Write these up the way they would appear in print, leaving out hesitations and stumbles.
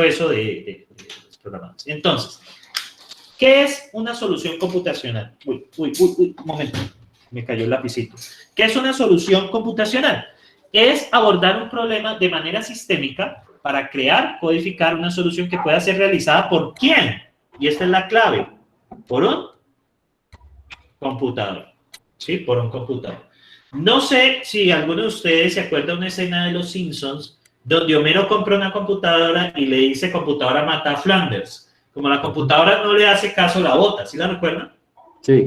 eso de los programadores. Entonces, ¿qué es una solución computacional? Uy, un momento, me cayó el lapicito. ¿Qué es una solución computacional? Es abordar un problema de manera sistémica para crear, codificar una solución que pueda ser realizada ¿por quién? Y esta es la clave, por un computador, ¿sí? Por un computador. No sé si alguno de ustedes se acuerda de una escena de Los Simpsons donde Homero compra una computadora y le dice computadora mata a Flanders. Como la computadora no le hace caso, la bota, ¿sí la recuerdan? Sí.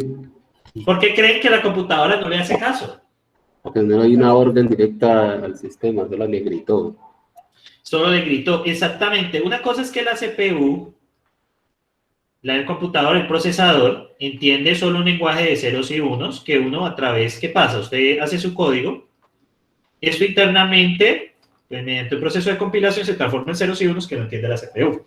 ¿Por qué creen que la computadora no le hace caso? Porque no hay una orden directa al sistema, solo le gritó. Solo le gritó, exactamente. Una cosa es que la CPU, el computador, el procesador, entiende solo un lenguaje de ceros y unos, que uno a través, ¿qué pasa? Usted hace su código, esto internamente, mediante un proceso de compilación, se transforma en ceros y unos que no entiende la CPU.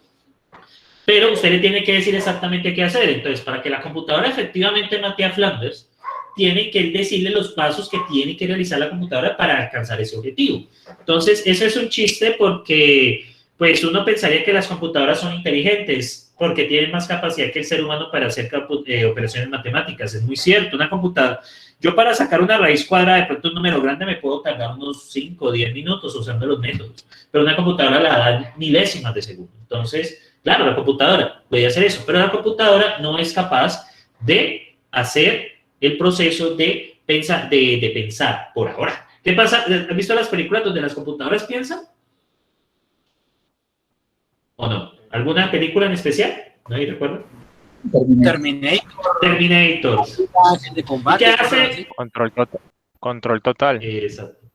Pero usted le tiene que decir exactamente qué hacer. Entonces, para que la computadora efectivamente mate a Flanders, tiene que decirle los pasos que tiene que realizar la computadora para alcanzar ese objetivo. Entonces, eso es un chiste porque, pues, uno pensaría que las computadoras son inteligentes porque tienen más capacidad que el ser humano para hacer operaciones matemáticas. Es muy cierto, una computadora... Yo para sacar una raíz cuadrada de pronto un número grande me puedo tardar unos 5 o 10 minutos usando los métodos, pero una computadora la da milésimas de segundo. Entonces, claro, la computadora puede hacer eso, pero la computadora no es capaz de hacer el proceso de pensar por ahora. ¿Qué pasa? ¿Has visto las películas donde las computadoras piensan? ¿O no? ¿Alguna película en especial? ¿Nadie recuerda? Terminator. De combate, ¿Qué hace? Control total. Exacto.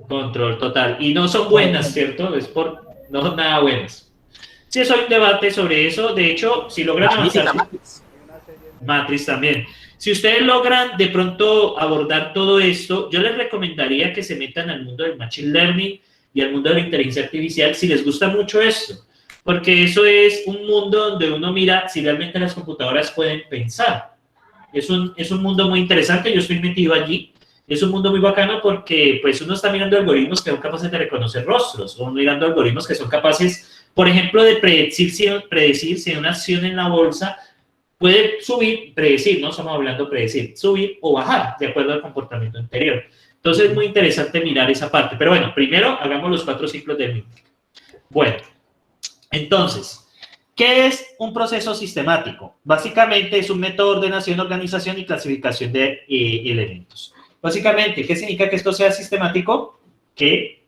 Control total. Y no son buenas, ¿cierto? No son nada buenas. Sí, eso hay un debate sobre eso. De hecho, si logran avanzar... Matrix también. Si ustedes logran de pronto abordar todo esto, yo les recomendaría que se metan al mundo del Machine Learning y al mundo de la inteligencia artificial si les gusta mucho esto. Porque eso es un mundo donde uno mira si realmente las computadoras pueden pensar. Es un mundo muy interesante, yo estoy metido allí. Es un mundo muy bacano porque pues uno está mirando algoritmos que son capaces de reconocer rostros, o mirando algoritmos que son capaces, por ejemplo, de predecir si una acción en la bolsa puede subir, predecir, no estamos hablando predecir, subir o bajar de acuerdo al comportamiento anterior. Entonces es muy interesante mirar esa parte. Pero bueno, primero hagamos los 4 ciclos de MIT. Bueno, entonces, ¿qué es un proceso sistemático? Básicamente es un método de ordenación, organización y clasificación de elementos. Básicamente, ¿qué significa que esto sea sistemático? Que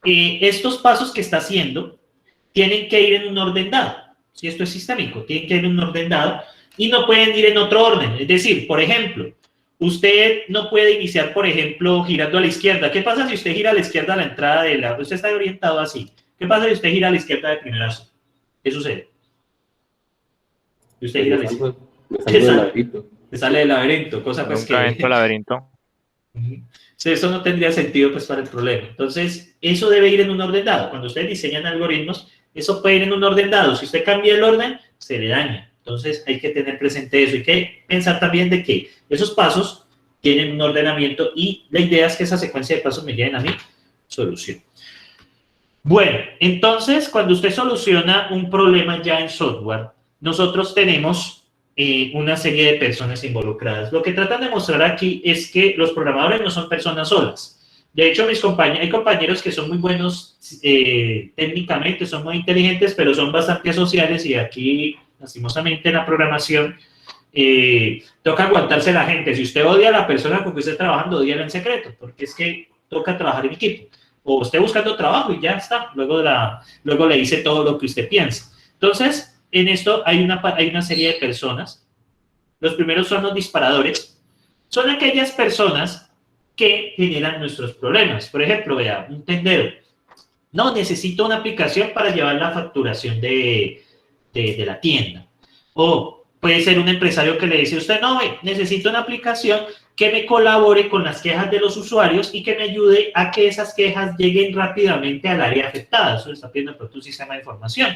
estos pasos que está haciendo tienen que ir en un orden dado. Si esto es sistémico, tienen que ir en un orden dado y no pueden ir en otro orden. Es decir, por ejemplo, usted no puede iniciar, por ejemplo, girando a la izquierda. ¿Qué pasa si usted gira a la izquierda a la entrada de la... Usted está orientado así. ¿Qué pasa si usted gira a la izquierda de primerazo? ¿Qué sucede? Y usted gira a la izquierda. Se sale del laberinto, cosa pues que... laberinto. Eso no tendría sentido pues para el problema. Entonces, eso debe ir en un orden dado. Cuando ustedes diseñan algoritmos, eso puede ir en un orden dado. Si usted cambia el orden, se le daña. Entonces, hay que tener presente eso. Hay que pensar también de que esos pasos tienen un ordenamiento y la idea es que esa secuencia de pasos me lleven a mi solución. Bueno, entonces, cuando usted soluciona un problema ya en software, nosotros tenemos una serie de personas involucradas. Lo que tratan de mostrar aquí es que los programadores no son personas solas. De hecho, hay compañeros que son muy buenos técnicamente, son muy inteligentes, pero son bastante sociales y aquí, lastimosamente, en la programación toca aguantarse la gente. Si usted odia a la persona con que esté trabajando, ódiala en secreto, porque es que toca trabajar en equipo. O esté buscando trabajo y ya está. Luego le dice todo lo que usted piensa. Entonces, en esto hay una serie de personas. Los primeros son los disparadores. Son aquellas personas que generan nuestros problemas. Por ejemplo, vea, un tendero. No, necesito una aplicación para llevar la facturación de la tienda. O puede ser un empresario que le dice a usted, no, necesito una aplicación que me colabore con las quejas de los usuarios y que me ayude a que esas quejas lleguen rápidamente al área afectada. Eso está pidiendo por un sistema de información.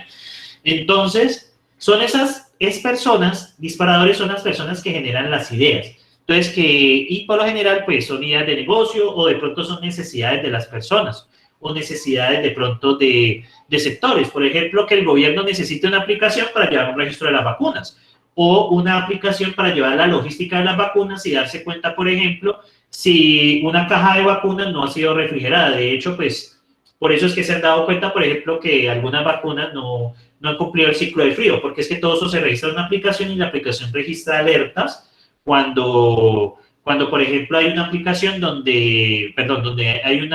Entonces, son esas personas, disparadores son las personas que generan las ideas. Entonces, y por lo general, pues, son ideas de negocio o de pronto son necesidades de las personas. o necesidades de pronto de sectores. Por ejemplo, que el gobierno necesite una aplicación para llevar un registro de las vacunas o una aplicación para llevar la logística de las vacunas y darse cuenta, por ejemplo, si una caja de vacunas no ha sido refrigerada. De hecho, pues, por eso es que se han dado cuenta, por ejemplo, que algunas vacunas no han cumplido el ciclo de frío, porque es que todo eso se registra en una aplicación y la aplicación registra alertas cuando por ejemplo, hay una aplicación donde hay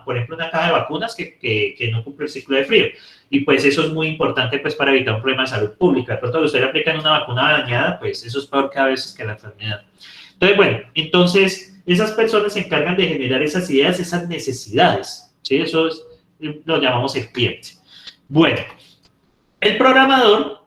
por ejemplo, una caja de vacunas que no cumple el ciclo de frío. Y pues eso es muy importante pues para evitar un problema de salud pública. De pronto, si usted le aplican una vacuna dañada, pues eso es peor cada vez que la enfermedad. Entonces, bueno, entonces esas personas se encargan de generar esas ideas, esas necesidades, ¿sí? Eso lo llamamos el cliente. Bueno, el programador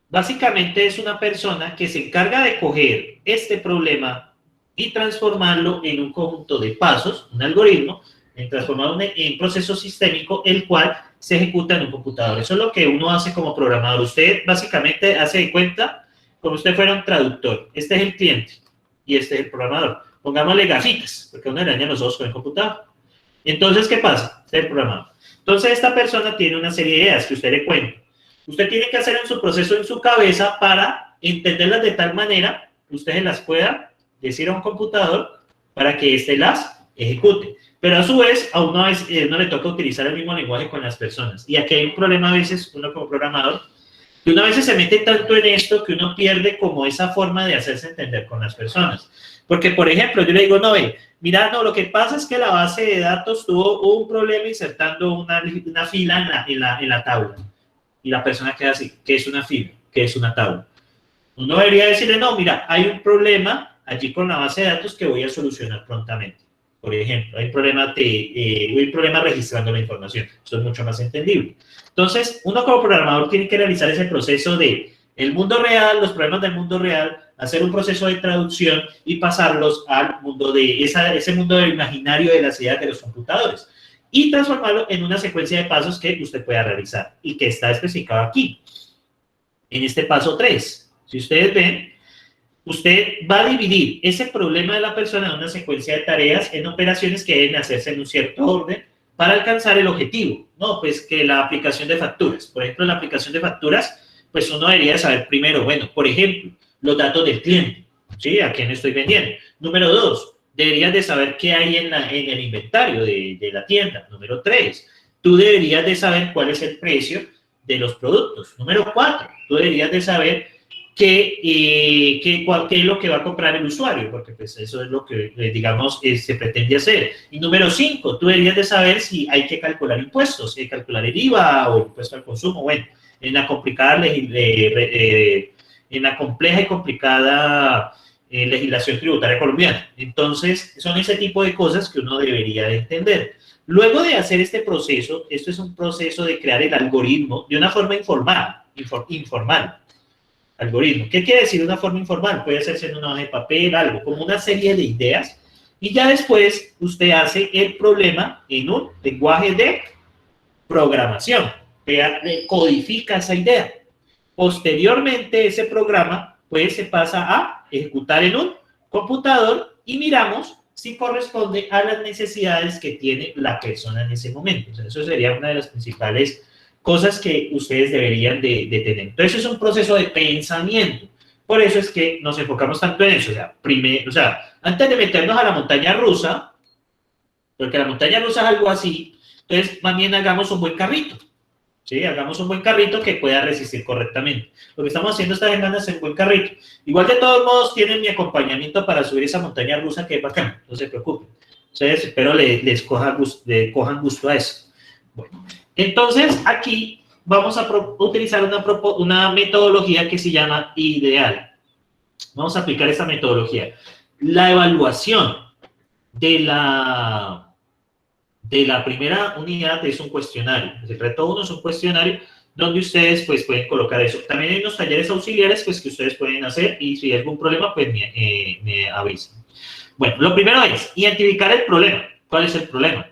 básicamente es una persona que se encarga de coger este problema y transformarlo en un conjunto de pasos, un algoritmo, en transformarlo en un proceso sistémico, el cual se ejecuta en un computador. Eso es lo que uno hace como programador. Usted básicamente hace de cuenta como si usted fuera un traductor. Este es el cliente y este es el programador. Pongámosle gafitas, porque uno le daña los ojos con el computador. Entonces, ¿qué pasa? Este es el programador. Entonces, esta persona tiene una serie de ideas que usted le cuenta. Usted tiene que hacer en su proceso en su cabeza para entenderlas de tal manera que usted se las pueda decir a un computador para que éste las ejecute. Pero a su vez, a uno le toca utilizar el mismo lenguaje con las personas. Y aquí hay un problema a veces, uno como programador, que uno a veces se mete tanto en esto que uno pierde como esa forma de hacerse entender con las personas. Porque, por ejemplo, yo le digo, no, mira, no, lo que pasa es que la base de datos tuvo un problema insertando una fila en la tabla. Y la persona queda así, ¿qué es una fila? ¿Qué es una tabla? Uno debería decirle, no, mira, hay un problema allí con la base de datos que voy a solucionar prontamente. Por ejemplo, hay un problema registrando la información. Eso es mucho más entendible. Entonces, uno como programador tiene que realizar ese proceso de el mundo real, los problemas del mundo real, hacer un proceso de traducción y pasarlos al mundo ese mundo imaginario de las ideas de los computadores. Y transformarlo en una secuencia de pasos que usted pueda realizar y que está especificado aquí, en este paso 3. Si ustedes ven, usted va a dividir ese problema de la persona en una secuencia de tareas en operaciones que deben hacerse en un cierto orden para alcanzar el objetivo. No, pues que la aplicación de facturas, por ejemplo, la aplicación de facturas, pues uno debería saber primero, bueno, por ejemplo, los datos del cliente, ¿sí? ¿A quién estoy vendiendo? Número 2, deberías de saber qué hay en el inventario de la tienda. Número 3, tú deberías de saber cuál es el precio de los productos. Número 4, tú deberías de saber qué es lo que va a comprar el usuario, porque pues eso es lo que, digamos, se pretende hacer. Y número 5, tú deberías de saber si hay que calcular impuestos, si hay que calcular el IVA o el impuesto al consumo. Bueno, en la compleja y complicada legislación tributaria colombiana. Entonces, son ese tipo de cosas que uno debería de entender. Luego de hacer este proceso, esto es un proceso de crear el algoritmo de una forma informal. Algoritmo. ¿Qué quiere decir una forma informal? Puede hacerse en una hoja de papel, algo, como una serie de ideas, y ya después usted hace el problema en un lenguaje de programación, codifica esa idea. Posteriormente, ese programa pues se pasa a ejecutar en un computador y miramos si corresponde a las necesidades que tiene la persona en ese momento. O sea, eso sería una de las principales cosas que ustedes deberían de tener. Entonces, es un proceso de pensamiento. Por eso es que nos enfocamos tanto en eso. O sea, antes de meternos a la montaña rusa, porque la montaña rusa es algo así, entonces, más bien hagamos un buen carrito. ¿Sí? Hagamos un buen carrito que pueda resistir correctamente. Lo que estamos haciendo esta semana es un buen carrito. Igual, de todos modos, tienen mi acompañamiento para subir esa montaña rusa que es bacán. No se preocupen. Entonces, espero les cojan gusto a eso. Bueno, entonces, aquí vamos a utilizar una metodología que se llama IDEAL. Vamos a aplicar esta metodología. La evaluación de la primera unidad es un cuestionario. El reto 1 es un cuestionario donde ustedes pues pueden colocar eso. También hay unos talleres auxiliares pues que ustedes pueden hacer y si hay algún problema pues me avisen. Bueno, lo primero es identificar el problema. ¿Cuál es el problema?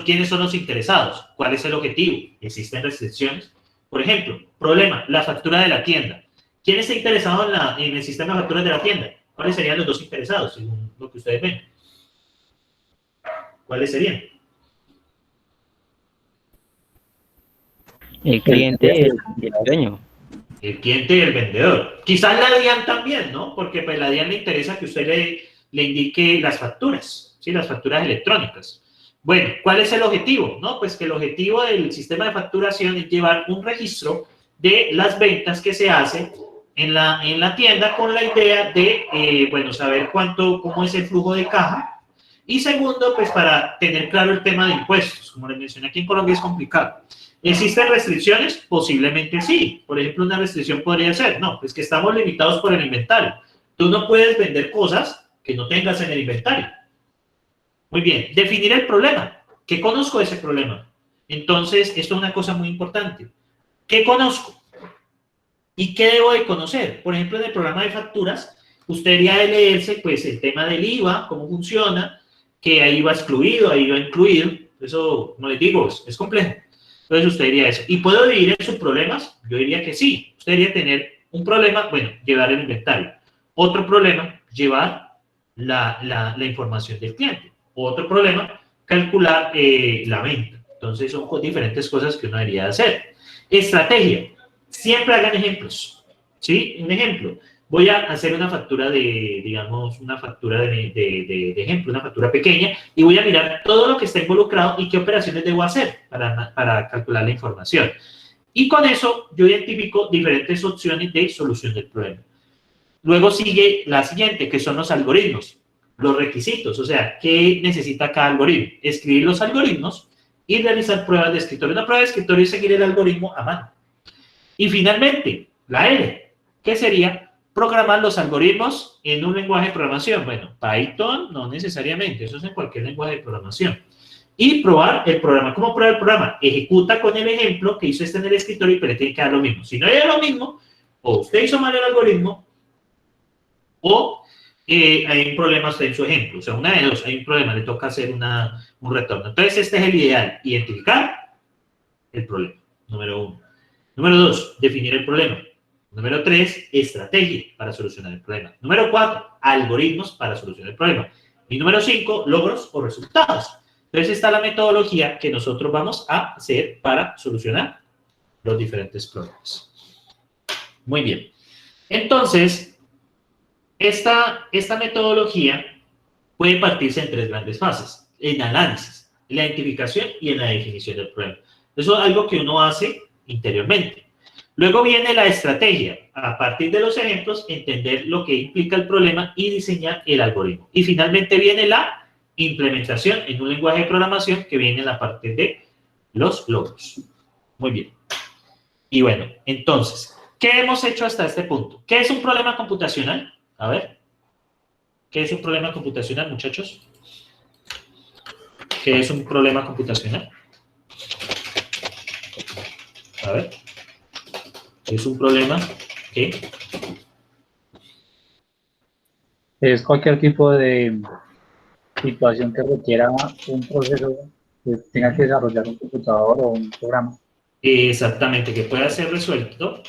¿Quiénes son los interesados? ¿Cuál es el objetivo? ¿Existen restricciones? Por ejemplo, problema, la factura de la tienda. ¿Quién está interesado en el sistema de facturas de la tienda? ¿Cuáles serían los dos interesados según lo que ustedes ven? ¿Cuáles serían? El cliente y el dueño. El cliente y el vendedor. Quizás la DIAN también, ¿no? Porque pues la DIAN le interesa que usted le indique las facturas, ¿sí? Las facturas electrónicas. Bueno, ¿cuál es el objetivo? ¿No? Pues que el objetivo del sistema de facturación es llevar un registro de las ventas que se hacen en la tienda con la idea de, bueno, saber cómo es el flujo de caja. Y segundo, pues para tener claro el tema de impuestos. Como les mencioné, aquí en Colombia es complicado. ¿Existen restricciones? Posiblemente sí. Por ejemplo, una restricción podría ser, no, pues que estamos limitados por el inventario. Tú no puedes vender cosas que no tengas en el inventario. Muy bien, definir el problema. ¿Qué conozco de ese problema? Entonces, esto es una cosa muy importante. ¿Qué conozco? ¿Y qué debo de conocer? Por ejemplo, en el programa de facturas, usted debería de leerse, pues, el tema del IVA, cómo funciona, que ahí va excluido, ahí va incluido. Eso, como les digo, es complejo. Entonces, usted diría eso. ¿Y puedo dividir en sus problemas? Yo diría que sí. Usted debería tener un problema, bueno, llevar el inventario. Otro problema, llevar la información del cliente. Otro problema, calcular la venta. Entonces, son diferentes cosas que uno debería hacer. Estrategia. Siempre hagan ejemplos. ¿Sí? Un ejemplo. Voy a hacer una factura digamos, una factura de ejemplo, una factura pequeña, y voy a mirar todo lo que está involucrado y qué operaciones debo hacer para calcular la información. Y con eso yo identifico diferentes opciones de solución del problema. Luego sigue la siguiente, que son los algoritmos, los requisitos, o sea, ¿qué necesita cada algoritmo? Escribir los algoritmos y realizar pruebas de escritorio. Una prueba de escritorio es seguir el algoritmo a mano. Y finalmente, la L, que sería programar los algoritmos en un lenguaje de programación. Bueno, Python no necesariamente, eso es en cualquier lenguaje de programación. Y probar el programa. ¿Cómo prueba el programa? Ejecuta con el ejemplo que hizo este en el escritorio, pero le tiene que dar lo mismo. Si no le da lo mismo, o usted hizo mal el algoritmo, o hay un problema en su ejemplo. O sea, una de dos, hay un problema, le toca hacer un retorno. Entonces, este es el ideal. Identificar el problema, número 1. Número 2, definir el problema. Número 3, estrategia para solucionar el problema. Número 4, algoritmos para solucionar el problema. Y número 5, logros o resultados. Entonces está la metodología que nosotros vamos a hacer para solucionar los diferentes problemas. Muy bien. Entonces, esta metodología puede partirse en 3 grandes fases. En análisis, en la identificación y en la definición del problema. Eso es algo que uno hace interiormente. Luego viene la estrategia. A partir de los ejemplos, entender lo que implica el problema y diseñar el algoritmo. Y finalmente viene la implementación en un lenguaje de programación que viene en la parte de los logros. Muy bien. Y bueno, entonces, ¿qué hemos hecho hasta este punto? ¿Qué es un problema computacional? A ver. ¿Qué es un problema computacional, muchachos? ¿Qué es un problema computacional? A ver. Es un problema que es cualquier tipo de situación que requiera un proceso que tenga que desarrollar un computador o un programa. exactamente, que pueda ser resuelto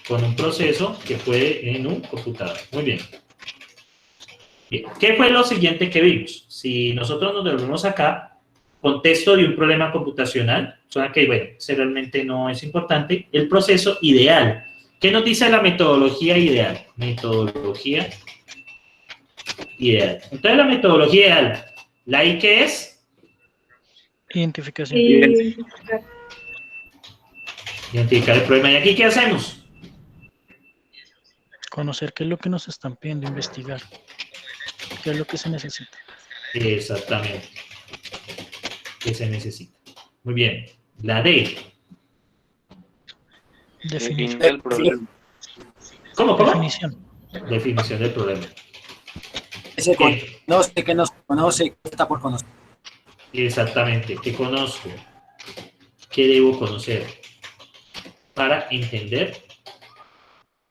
con un proceso que puede en un computador. Muy bien. Bien. ¿Qué fue lo siguiente que vimos? Si nosotros nos devolvemos acá, contexto de un problema computacional, suena que, bueno, ese realmente no es importante. El proceso ideal. ¿Qué nos dice la metodología ideal? Metodología ideal. Entonces, la metodología ideal, ¿la I qué es? Identificación. Identificar el problema. ¿Y aquí qué hacemos? Conocer qué es lo que nos están pidiendo, investigar. ¿Qué es lo que se necesita? Exactamente. ¿Qué se necesita? Muy bien. La D. Definición. El problema. ¿Cómo? Definición. Definición del problema. Ese conoce que nos conoce, que está por conocer. Exactamente. ¿Qué conozco? ¿Qué debo conocer? Para entender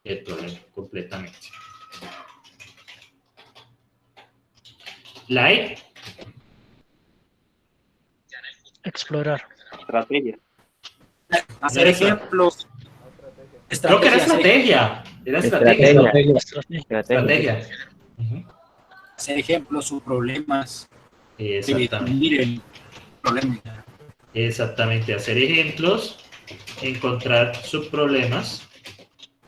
el problema completamente. La E. Explorar. Estrategia. Hacer ejemplos. Creo que era estrategia. Era estrategia. Estrategia. Estrategia. Estrategia. Ujú. Hacer ejemplos, sus problemas. Exactamente. Dividir el problema. Exactamente, hacer ejemplos, encontrar subproblemas,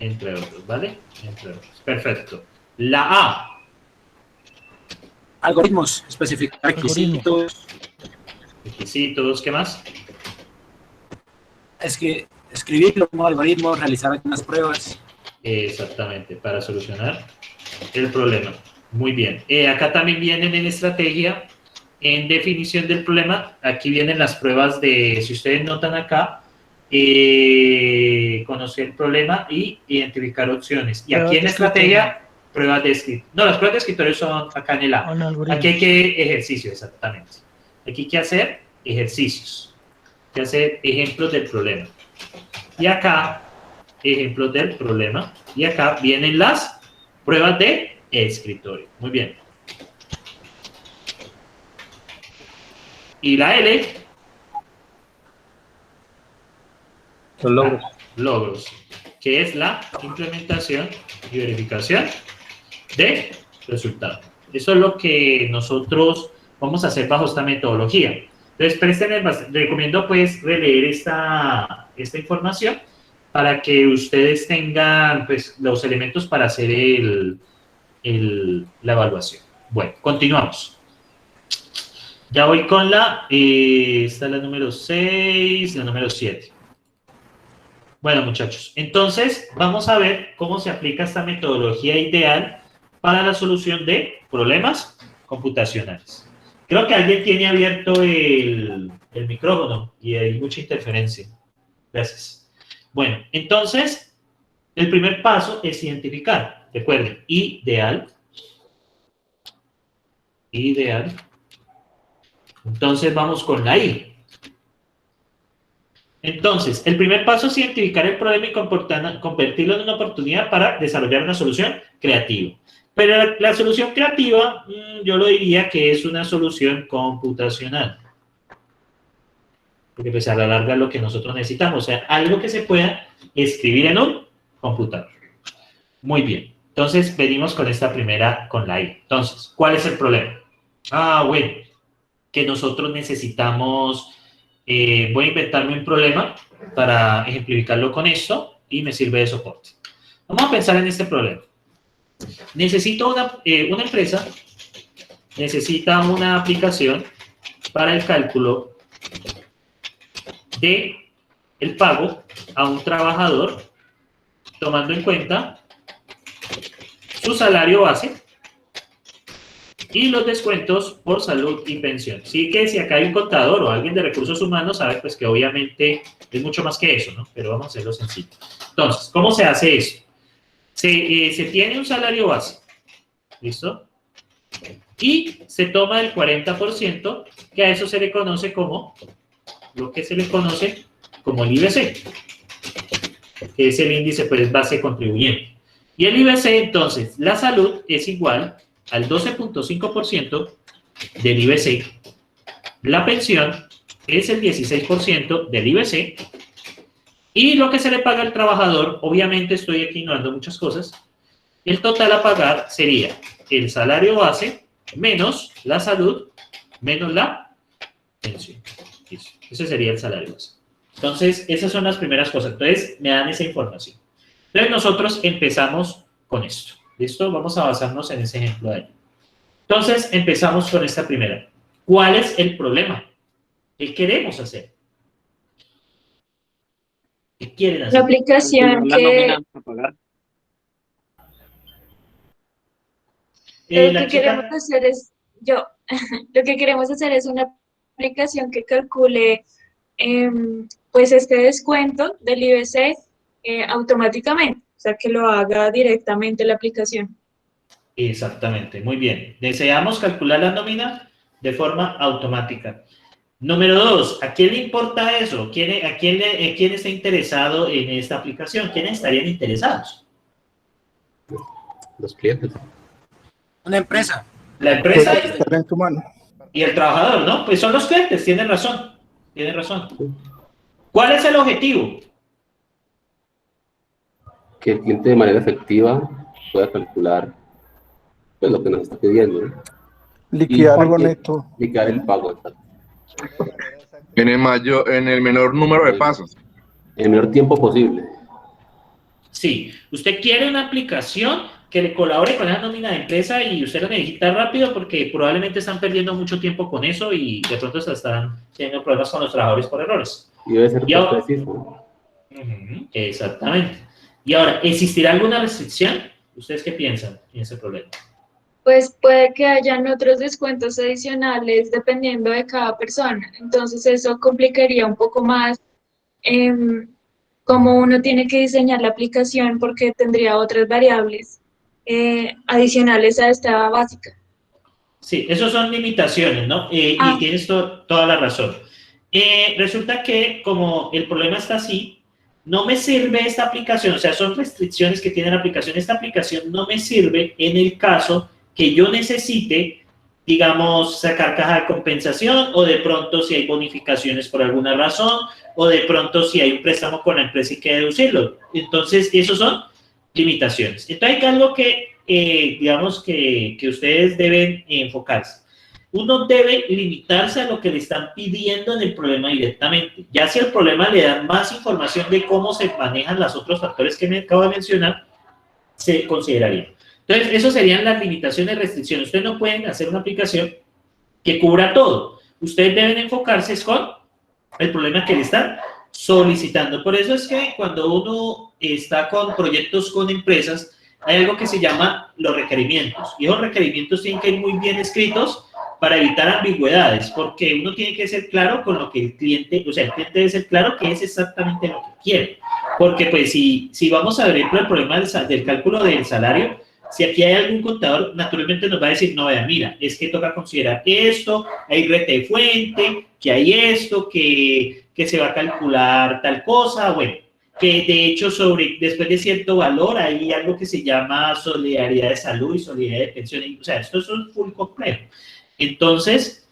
entre otros, ¿vale? Entre otros. Perfecto. La A. Algoritmos, especificar requisitos. Requisitos, ¿qué más? Es que escribir un algoritmo, realizar algunas pruebas. Exactamente, para solucionar el problema. Muy bien. Acá también vienen en estrategia, en definición del problema, aquí vienen las pruebas de, si ustedes notan acá, conocer el problema y identificar opciones. Y aquí en estrategia, pruebas de escritorio. No, las pruebas de escritorio son acá en el A. Aquí hay que ejercicio, exactamente. Aquí hay que hacer ejercicios. Hay que hacer ejemplos del problema. Y acá, ejemplos del problema. Y acá vienen las pruebas de escritorio. Muy bien. Y la L. Los logros. Logros, que es la implementación y verificación de resultados. Eso es lo que nosotros vamos a hacer bajo esta metodología. Entonces, recomiendo pues releer esta información para que ustedes tengan pues los elementos para hacer la evaluación. Bueno, continuamos. Ya voy con esta es la número 6, la número 7. Bueno, muchachos, entonces vamos a ver cómo se aplica esta metodología ideal para la solución de problemas computacionales. Creo que alguien tiene abierto el micrófono y hay mucha interferencia. Gracias. Bueno, entonces, el primer paso es identificar. Recuerden, ideal. Ideal. Entonces, vamos con la I. Entonces, el primer paso es identificar el problema y convertirlo en una oportunidad para desarrollar una solución creativa. Pero la solución creativa, yo lo diría que es una solución computacional. Porque pues a la larga es lo que nosotros necesitamos, o sea, algo que se pueda escribir en un computador. Muy bien. Entonces, venimos con esta primera, con la I. Entonces, ¿cuál es el problema? Bueno, que nosotros necesitamos... voy a inventarme un problema para ejemplificarlo con esto y me sirve de soporte. Vamos a pensar en este problema. Necesito una empresa, necesita una aplicación para el cálculo de el pago a un trabajador tomando en cuenta su salario base y los descuentos por salud y pensión. Sí que si acá hay un contador o alguien de recursos humanos, sabe pues que obviamente es mucho más que eso, ¿no? Pero vamos a hacerlo sencillo. Entonces, ¿cómo se hace eso? Se tiene un salario base, ¿listo? Y se toma el 40%, que a eso se le conoce como, lo que se le conoce como el IBC, que es el índice pues base contribuyente. Y el IBC, entonces, la salud es igual al 12.5% del IBC. La pensión es el 16% del IBC. Y lo que se le paga al trabajador, obviamente estoy aquí ignorando muchas cosas, el total a pagar sería el salario base menos la salud menos la pensión. Eso. Ese sería el salario base. Entonces, esas son las primeras cosas. Entonces, me dan esa información. Entonces, nosotros empezamos con esto. ¿Listo? Vamos a basarnos en ese ejemplo de ahí. Entonces, empezamos con esta primera. ¿Cuál es el problema? ¿Qué queremos hacer? ¿Qué quieren hacer? La aplicación que lo que queremos hacer es, lo que queremos hacer es una aplicación que calcule pues este descuento del IBC automáticamente, o sea que lo haga directamente la aplicación. Exactamente, muy bien. Deseamos calcular la nómina de forma automática. Número 2, ¿a quién le importa eso? ¿Quién está interesado en esta aplicación? ¿Quiénes estarían interesados? Los clientes. Una empresa. La empresa Talento humano. y el trabajador, ¿no? Pues son los clientes, tienen razón. Tienen razón. ¿Cuál es el objetivo? Que el cliente de manera efectiva pueda calcular pues, lo que nos está pidiendo, ¿no? Liquidar algo porque- neto. Liquidar el pago, exacto. En el menor número de pasos. En el menor tiempo posible. Sí, usted quiere una aplicación que le colabore con la nómina de empresa y usted lo necesita rápido porque probablemente están perdiendo mucho tiempo con eso y de pronto se están teniendo problemas con los trabajadores por errores. Y debe ser Y ahora- preciso. Ujú, exactamente. Y ahora, ¿existirá alguna restricción? ¿Ustedes qué piensan en ese problema? Pues puede que hayan otros descuentos adicionales dependiendo de cada persona. Entonces eso complicaría un poco más cómo uno tiene que diseñar la aplicación porque tendría otras variables adicionales a esta básica. Sí, esos son limitaciones, ¿no? Y tienes toda la razón. Resulta que como el problema está así, no me sirve esta aplicación, o sea, son restricciones que tiene la aplicación. Esta aplicación no me sirve en el caso que yo necesite, digamos, sacar caja de compensación o de pronto si hay bonificaciones por alguna razón o de pronto si hay un préstamo con la empresa y que deducirlo. Entonces, esos son limitaciones. Entonces, hay algo que, digamos, que ustedes deben enfocarse. Uno debe limitarse a lo que le están pidiendo en el problema directamente. Ya si el problema le da más información de cómo se manejan los otros factores que me acabo de mencionar, se consideraría. Entonces, eso serían las limitaciones y restricciones. Ustedes no pueden hacer una aplicación que cubra todo. Ustedes deben enfocarse con el problema que le están solicitando. Por eso es que cuando uno está con proyectos con empresas, hay algo que se llama los requerimientos. Y esos requerimientos tienen que ir muy bien escritos para evitar ambigüedades, porque uno tiene que ser claro con lo que el cliente, o sea, el cliente debe ser claro que es exactamente lo que quiere. Porque pues si vamos a ver el problema del cálculo del salario, si aquí hay algún contador, naturalmente nos va a decir, no, vea, mira, es que toca considerar esto, hay rete de fuente, que hay esto, que se va a calcular tal cosa, bueno, que de hecho después de cierto valor hay algo que se llama solidaridad de salud y solidaridad de pensión, o sea, esto es un full complejo. Entonces,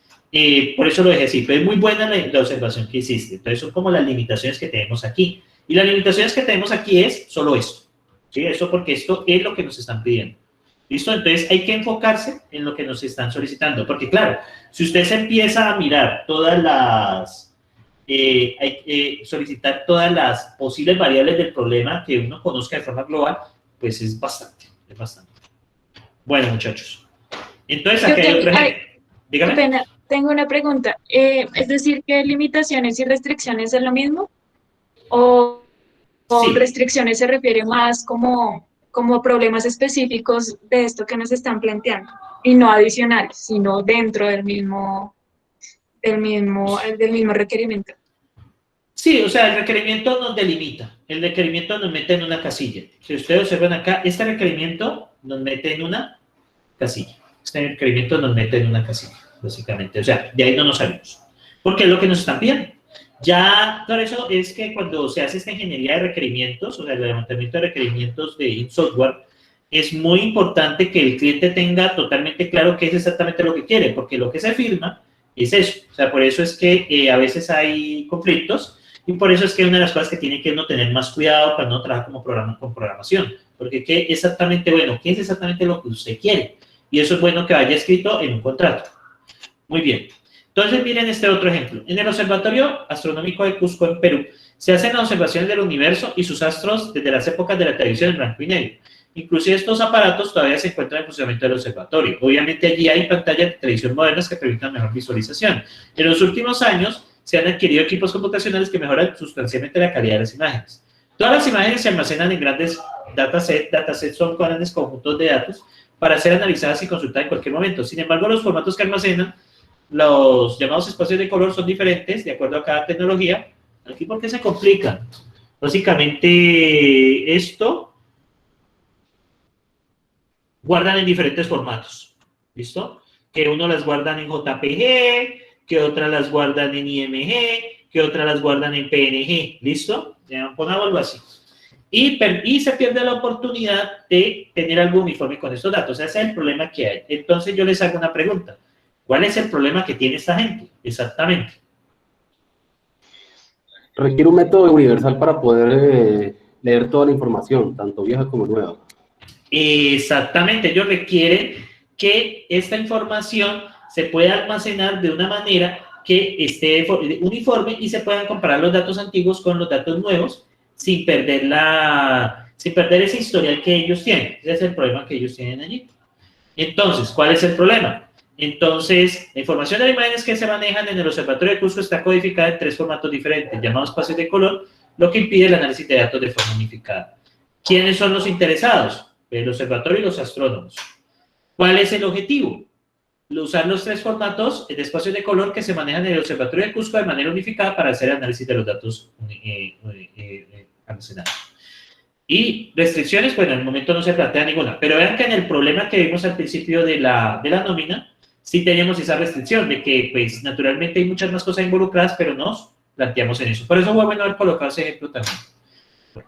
por eso lo dejé así, pero es muy buena la observación que hiciste. Entonces, son como las limitaciones que tenemos aquí. Y las limitaciones que tenemos aquí es solo esto. ¿Sí? Eso porque esto es lo que nos están pidiendo. ¿Listo? Entonces, hay que enfocarse en lo que nos están solicitando. Porque, claro, si usted se empieza a mirar todas las... hay que solicitar todas las posibles variables del problema que uno conozca de forma global, pues es bastante, es bastante. Bueno, muchachos. Entonces, aquí hay otro ejemplo. Dígame. Qué pena, tengo una pregunta. Es decir, que limitaciones y restricciones es lo mismo, o Sí. restricciones se refiere más como problemas específicos de esto que nos están planteando y no adicionales, sino dentro del mismo requerimiento. Sí, o sea, el requerimiento nos delimita, el requerimiento nos mete en una casilla. Si ustedes observan acá, este requerimiento nos mete en una casilla. Este requerimiento nos mete en una casilla, básicamente. O sea, de ahí no nos salimos. Porque es lo que nos están pidiendo. Ya, por eso es que cuando se hace esta ingeniería de requerimientos, o sea, el levantamiento de requerimientos de software, es muy importante que el cliente tenga totalmente claro qué es exactamente lo que quiere, porque lo que se firma es eso. O sea, por eso es que a veces hay conflictos y por eso es que una de las cosas que tiene que uno tener más cuidado cuando uno trabaja como con programación, porque ¿qué es exactamente lo que usted quiere? Y eso es bueno que vaya escrito en un contrato. Muy bien. Entonces, miren este otro ejemplo. En el Observatorio Astronómico de Cusco, en Perú, se hacen las observaciones del universo y sus astros desde las épocas de la televisión en blanco y negro. Inclusive estos aparatos todavía se encuentran en funcionamiento del observatorio. Obviamente allí hay pantallas de televisión modernas que permitan mejor visualización. En los últimos años se han adquirido equipos computacionales que mejoran sustancialmente la calidad de las imágenes. Todas las imágenes se almacenan en grandes datasets. Datasets son grandes conjuntos de datos para ser analizadas y consultadas en cualquier momento. Sin embargo, los formatos que almacenan los llamados espacios de color son diferentes de acuerdo a cada tecnología. Aquí, ¿por qué se complica? Básicamente, esto guardan en diferentes formatos. ¿Listo? Que uno las guardan en JPG, que otras las guardan en IMG, que otras las guardan en PNG. ¿Listo? Ya pongamos algo así. Y se pierde la oportunidad de tener algo uniforme con estos datos. Ese es el problema que hay. Entonces, yo les hago una pregunta. ¿Cuál es el problema que tiene esta gente? Exactamente. Requiere un método universal para poder leer toda la información, tanto vieja como nueva. Exactamente. Ellos requieren que esta información se puede almacenar de una manera que esté uniforme y se puedan comparar los datos antiguos con los datos nuevos sin perder ese historial que ellos tienen. Ese es el problema que ellos tienen allí. Entonces, ¿cuál es el problema? Entonces, la información de las imágenes que se manejan en el Observatorio de Cusco está codificada en 3 formatos diferentes, llamados espacios de color, lo que impide el análisis de datos de forma unificada. ¿Quiénes son los interesados? El observatorio y los astrónomos. ¿Cuál es el objetivo? Usar los 3 formatos de espacios de color que se manejan en el Observatorio de Cusco de manera unificada para hacer el análisis de los datos almacenados. Y restricciones, bueno, en el momento no se plantea ninguna, pero vean que en el problema que vimos al principio de la nómina, sí teníamos esa restricción de que, pues, naturalmente hay muchas más cosas involucradas, pero nos planteamos en eso. Por eso fue bueno haber colocado ese ejemplo también.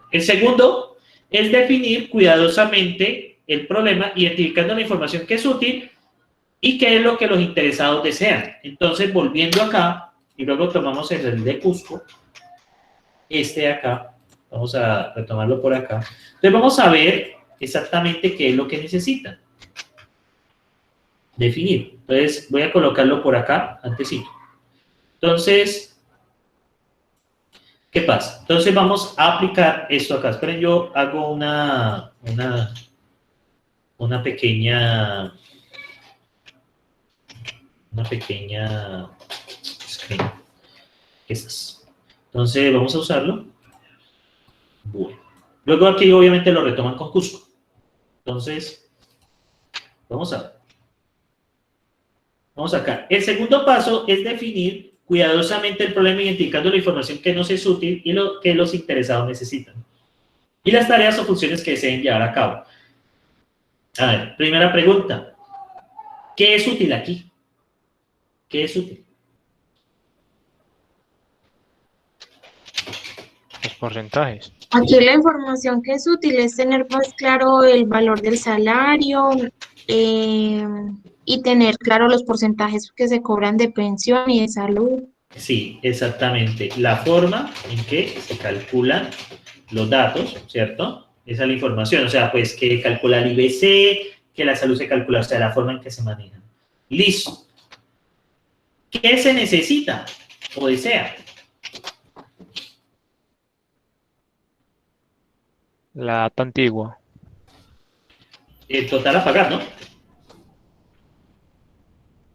El segundo es definir cuidadosamente el problema, identificando la información que es útil y qué es lo que los interesados desean. Entonces, volviendo acá, y luego tomamos el de Cusco, este de acá, vamos a retomarlo por acá. Entonces, vamos a ver exactamente qué es lo que necesitan. Definir. Entonces, voy a colocarlo por acá, antesito. Entonces, ¿qué pasa? Entonces, vamos a aplicar esto acá. Esperen, yo hago una pequeña screen. Esas. Entonces, vamos a usarlo. Bueno. Luego aquí, obviamente, lo retoman con Cusco. Entonces, vamos a ver. Vamos acá. El segundo paso es definir cuidadosamente el problema, identificando la información que nos es útil y lo que los interesados necesitan. Y las tareas o funciones que deseen llevar a cabo. A ver, primera pregunta. ¿Qué es útil aquí? ¿Qué es útil? Los porcentajes. Aquí la información que es útil es tener más claro el valor del salario y tener claro los porcentajes que se cobran de pensión y de salud. Sí, exactamente. La forma en que se calculan los datos, ¿cierto? Esa es la información. O sea, pues que calcula el IBC, que la salud se calcula, o sea, la forma en que se manejan. Listo. ¿Qué se necesita o desea? La data antigua. El total a pagar, ¿no?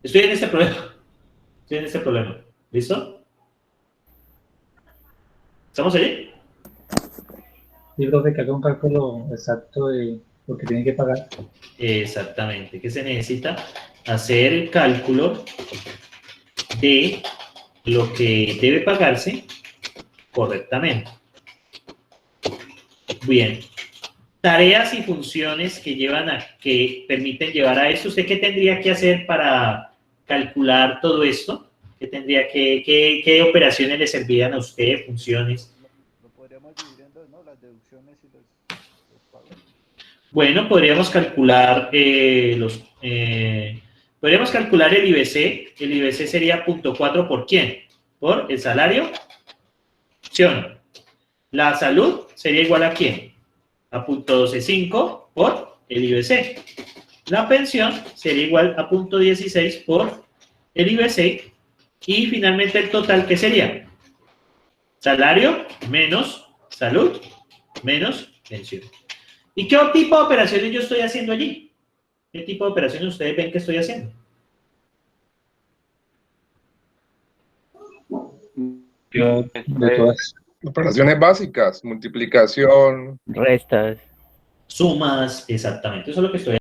Estoy en este problema. ¿Listo? ¿Estamos allí? Sí, profe, que haga un cálculo exacto de lo que tiene que pagar. Exactamente. ¿Qué se necesita? Hacer el cálculo de lo que debe pagarse correctamente. Bien. Tareas y funciones que permiten llevar a eso. ¿Usted qué tendría que hacer para calcular todo esto? ¿Qué operaciones le servirían a usted? Funciones. Lo podríamos dividir en dos, ¿no? Las deducciones y los pagos. Bueno, podríamos calcular podríamos calcular el IBC. El IBC sería 0.4 ¿por quién? Por el salario. ¿Sí o no? La salud sería igual a quién? A 0.125 por el IBC. La pensión sería igual a 0.16 por el IBC. Y finalmente el total, ¿qué sería? Salario menos salud menos pensión. ¿Y qué tipo de operaciones yo estoy haciendo allí? ¿Qué tipo de operaciones ustedes ven que estoy haciendo? Yo, de todas. Operaciones básicas, multiplicación. Restas. Sumas, exactamente. Eso es lo que estoy